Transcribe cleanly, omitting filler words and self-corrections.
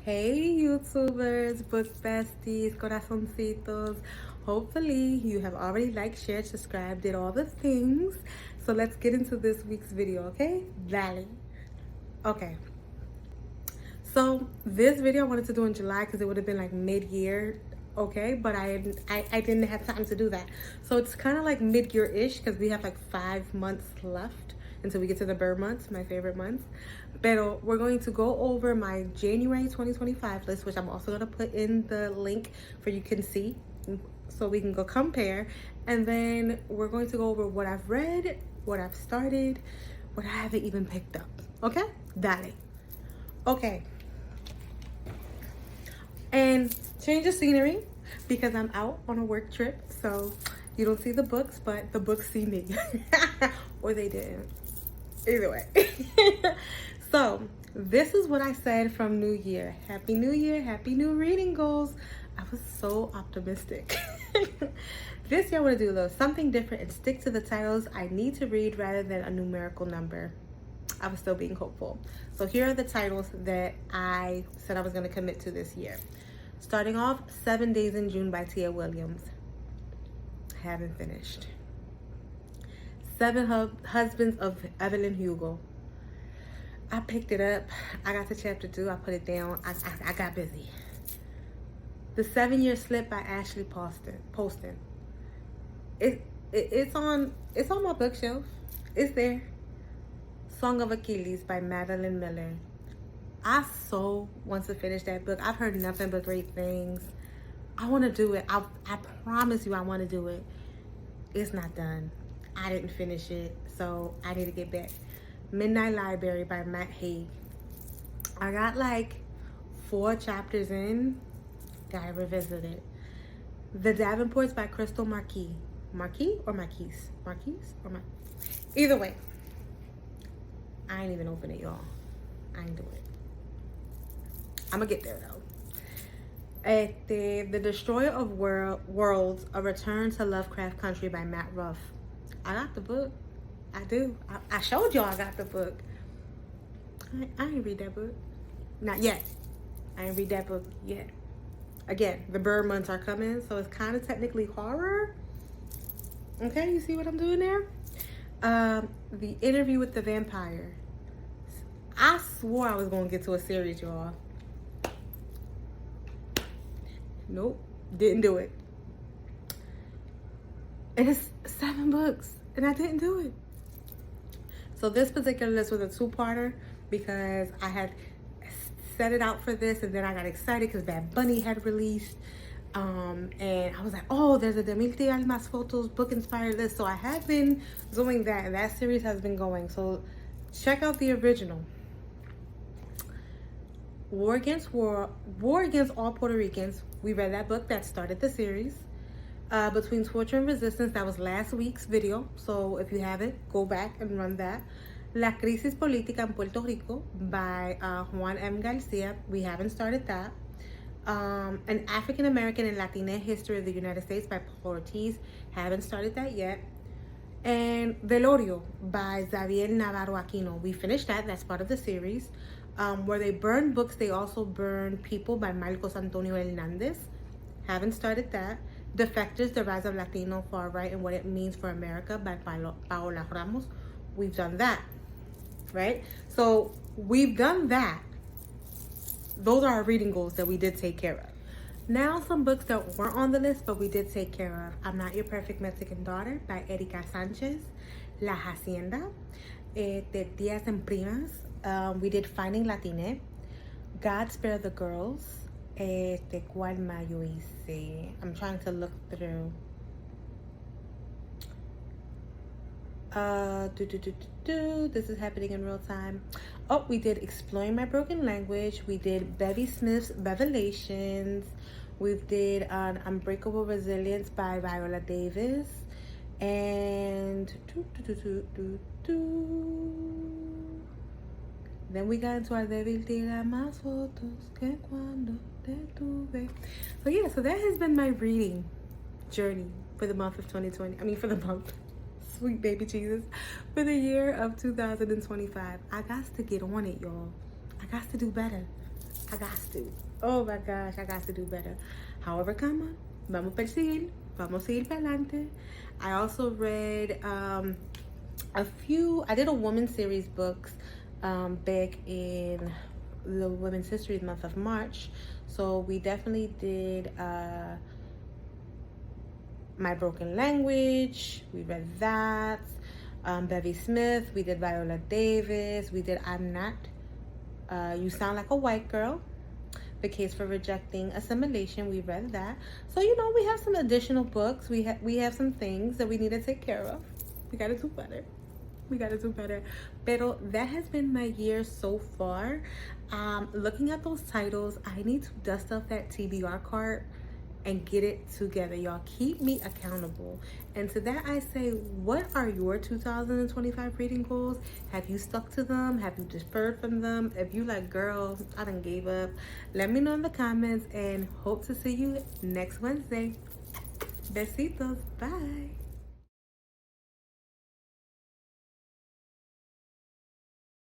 Hey YouTubers, book besties, corazoncitos. Hopefully you have already liked, shared, subscribed, did all the things. So let's get into this week's video, okay? Dale. Okay. So this video I wanted to do in July because it would have been like mid-year, okay? But I didn't have time to do that. So it's kind of like mid-year-ish because we have like 5 months left until we get to the bird months, my favorite months. Pero we're going to go over my January 2025 list, which I'm also going to put in the link for you can see so we can go compare. And then we're going to go over what I've read, what I've started, what I haven't even picked up. Okay? Dale. Okay. And change of scenery because I'm out on a work trip. So you don't see the books, but the books see me. Or they didn't. Either way. So this is what I said from New Year. Happy New Year, happy new reading goals. I was so optimistic. This year I want to do a little something different and stick to the titles I need to read rather than a numerical number. I was still being hopeful. So here are the titles that I said I was going to commit to this year. Starting off, 7 Days in June by Tia Williams. Haven't finished. 7 Husbands of Evelyn Hugo. I picked it up. I got to chapter 2. I put it down. I got busy. The 7-Year Slip by Ashley Poston. It's on my bookshelf. It's there. Song of Achilles by Madeline Miller. I so want to finish that book. I've heard nothing but great things. I want to do it. I promise you I want to do it. It's not done. I didn't finish it, so I need to get back. Midnight Library by Matt Haig. I got like 4 chapters in. Gotta revisit it. The Davenports by Crystal Marquis. Marquis or Marquise? Marquise or Either way. I ain't even open it, y'all. I ain't do it. I'm gonna get there though. The Destroyer of Worlds, A Return to Lovecraft Country by Matt Ruff. I got the book. I do. I showed y'all I got the book. I ain't read that book. Not yet. I ain't read that book yet. Again, the bird months are coming, so it's kind of technically horror. Okay, you see what I'm doing there? The Interview with the Vampire. I swore I was going to get to a series, y'all. Nope, didn't do it. And it's 7 books, and I didn't do it. So this particular list was a 2-parter because I had set it out for this, and then I got excited because Bad Bunny had released. And I was like, oh, there's a De Mil Te Almas Fotos book inspired list. So I have been doing that, and that series has been going. So check out the original. War Against All Puerto Ricans. We read that book that started the series. Between Torture and Resistance, that was last week's video. So if you haven't, go back and run that. La Crisis Política en Puerto Rico by Juan M. Garcia. We haven't started that. An African American and Latina History of the United States by Paul Ortiz. Haven't started that yet. And Velorio by Xavier Navarro Aquino. We finished that. That's part of the series. Where they burn books, they also burn people by Marcos Antonio Hernandez. Haven't started that. Defectors, The Rise of Latino Far Right and What It Means for America by Paola Ramos. We've done that, right? So we've done that. Those are our reading goals that we did take care of. Now some books that weren't on the list, but we did take care of. I'm Not Your Perfect Mexican Daughter by Erika Sanchez. La Hacienda. De Tías en Primas. We did Finding Latine. God Spare the Girls. ¿Cuál más yo hice? I'm trying to look through. This is happening in real time. Oh, we did Exploring My Broken Language. We did Bevy Smith's Revelations. We did Unbreakable Resilience by Viola Davis. And then we got into our Débil tira más fotos que cuando te tuve. So yeah, so that has been my reading journey for the month of 2020. I mean, for the month. Sweet baby Jesus. For the year of 2025. I got to get on it, y'all. I got to do better. I got to. Oh my gosh, I got to do better. However, vamos a seguir para adelante. I also read a few, I did a women's series books back in the Women's History Month of March. So we definitely did My Broken Language. We read that. Bevy Smith. We did Viola Davis. We did I'm Not. You Sound Like a White Girl. The Case for Rejecting Assimilation. We read that. So, you know, we have some additional books. We have some things that we need to take care of. We got to do better. We got to do better. Pero that has been my year so far. Looking at those titles, I need to dust off that TBR card and get it together. Y'all keep me accountable. And to that I say, what are your 2025 reading goals? Have you stuck to them? Have you deferred from them? If you like, girl, I done gave up, let me know in the comments, and hope to see you next Wednesday. Besitos. Bye.